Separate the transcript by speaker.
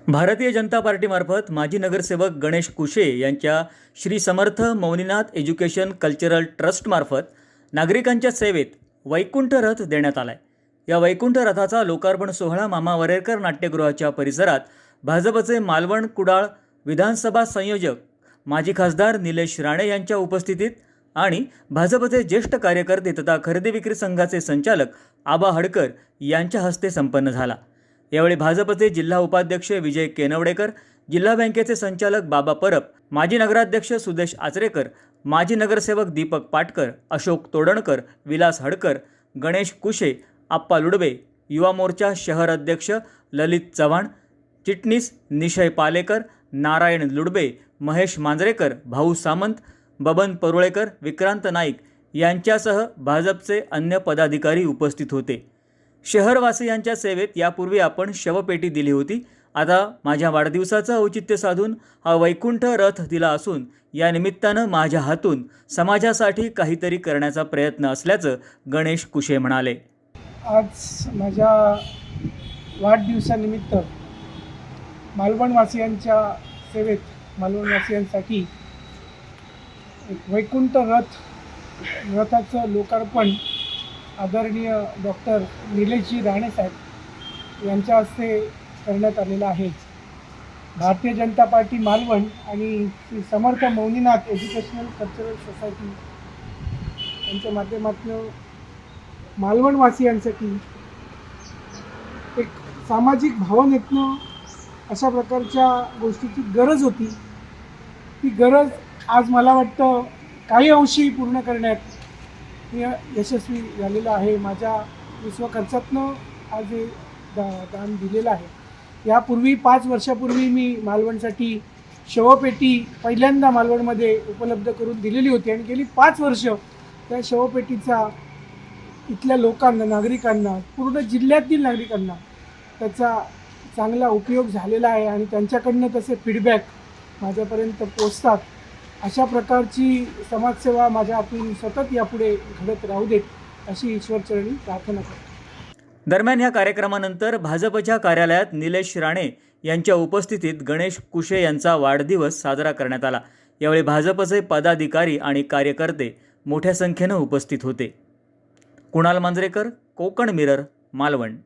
Speaker 1: भारतीय जनता पार्टीमार्फत माजी नगरसेवक गणेश कुशे यांच्या श्री समर्थ मौनीनाथ एज्युकेशन कल्चरल ट्रस्टमार्फत नागरिकांच्या सेवेत वैकुंठ रथ देण्यात आलाय। या वैकुंठ रथाचा लोकार्पण सोहळा मामा वरेरकर नाट्यगृहाच्या परिसरात भाजपचे मालवण कुडाळ विधानसभा संयोजक माजी खासदार निलेश राणे यांच्या उपस्थितीत आणि भाजपचे ज्येष्ठ कार्यकर्ते तथा खरेदी विक्री संघाचे संचालक आबा हडकर यांच्या हस्ते संपन्न झाला। यावेळी भाजपचे जिल्हा उपाध्यक्ष विजय केनवडेकर, जिल्हा बँकेचे संचालक बाबा परब, माजी नगराध्यक्ष सुदेश आचरेकर, माजी नगरसेवक दीपक पाटकर, अशोक तोडणकर, विलास हडकर, गणेश कुशे, आप्पा लुडबे, युवा मोर्चा शहर अध्यक्ष ललित चव्हाण, चिटणीस निशय पालेकर, नारायण लुडबे, महेश मांजरेकर, भाऊ सामंत, बबन परुळेकर, विक्रांत नाईक यांच्यासह भाजपचे अन्य पदाधिकारी उपस्थित होते। शहरवासियांच्या सेवेत यापूर्वी आपण शवपेटी दिली होती। आता माझ्या वाढदिवसाचं औचित्य साधून हा वैकुंठ रथ दिला असून या निमित्तानं माझ्या हातून समाजासाठी काहीतरी करण्याचा प्रयत्न असल्याचं गणेश कुशे म्हणाले।
Speaker 2: आज माझ्या वाढदिवसानिमित्त मालवणवासियांच्या सेवेत मालवणवासियांसाठी एक वैकुंठ रथाचं लोकार्पण आदरणीय डॉक्टर निलेशजी राणे साहेब यांच्या हस्ते करण्यात आलेलं आहे। भारतीय जनता पार्टी मालवण आणि Shri Samarth मौनीनाथ educational cultural society यांच्या माध्यमातून मालवणवासियांसाठी एक सामाजिक भावनेतनं अशा प्रकारच्या गोष्टीची गरज होती। ती गरज आज मला वाटतं काही अंशी पूर्ण करण्यात मी यशस्वी झालेलं आहे। माझ्या विश्वखर्चातनं आज हे दान दिलेलं आहे। यापूर्वी 5 वर्षापूर्वी मी मालवणसाठी शवपेटी पहिल्यांदा मालवणमध्ये उपलब्ध करून दिलेली होती आणि गेली 5 वर्ष त्या शवपेटीचा इथल्या लोकांना, नागरिकांना, पूर्ण जिल्ह्यातील नागरिकांना त्याचा चांगला उपयोग झालेला आहे आणि त्यांच्याकडनं तसे फीडबॅक माझ्यापर्यंत पोचतात। अशा प्रकारची समाजसेवा माझ्या हातून सतत यापुढे घडत राहू देत अशी ईश्वरचरणी प्रार्थना करतो।
Speaker 1: दरम्यान या कार्यक्रमानंतर भाजपच्या कार्यालयात निलेश राणे यांच्या उपस्थितीत गणेश कुशे यांचा वाढदिवस साजरा करण्यात आला। यावेळी भाजपचे पदाधिकारी आणि कार्यकर्ते मोठ्या संख्येनं उपस्थित होते। कुणाल मांजरेकर, कोकण मिरर, मालवण।